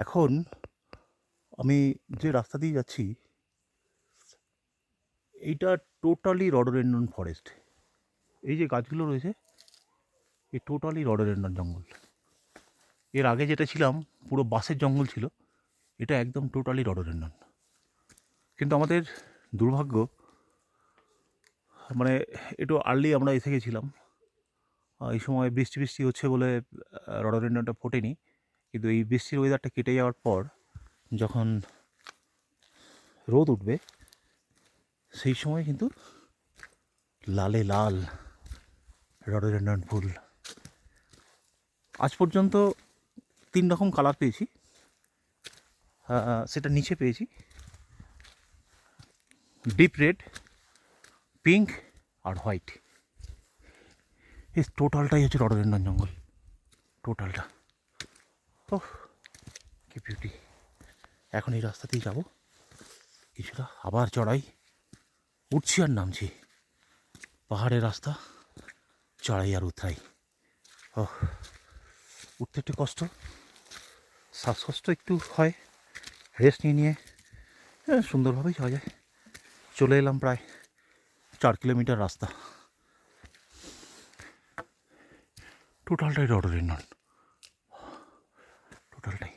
এখন আমি যে রাস্তা দিয়ে যাচ্ছি এইটা টোটালি রডোডেনড্রন ফরেস্ট। এই যে গাছগুলো রয়েছে এই টোটালি রডোডেনড্রন জঙ্গল। এর আগে যেটা ছিলাম পুরো বাঁশের জঙ্গল ছিল, এটা একদম টোটালি রডোডেনড্রন। কিন্তু আমাদের দুর্ভাগ্য, মানে একটু আর্লি আমরা এসে গেছিলাম। এই সময় বৃষ্টি বৃষ্টি হচ্ছে বলে রডোডেনড্রনটা ফোটেনি। কিন্তু এই বৃষ্টির ওয়েদারটা কেটে যাওয়ার পর যখন রোদ উঠবে সেই সময় কিন্তু লালে লাল রডোডেনড্রন ফুল। আজ পর্যন্ত 3 রকম কালার পেয়েছি। সেটা নিচে পেয়েছি ডিপ রেড, পিঙ্ক আর হোয়াইট। এই টোটালটাই হচ্ছে রডোডেনড্রন জঙ্গল, টোটালটা। ও কি বিউটি! এখন এই রাস্তাতেই যাবো কিছুটা, আবার চড়াই, উঠছি আর নামছি, পাহাড়ের রাস্তা, চড়াই আর উতরাই। ও উঠতে একটু কষ্ট, শ্বাসকষ্ট একটু হয়, রেস্ট নিয়ে নিয়ে সুন্দরভাবেই যাওয়া যায়। চলে এলাম প্রায় 4 কিলোমিটার রাস্তা। টোটালটাই রডোডেনড্রন, টোটালটাই।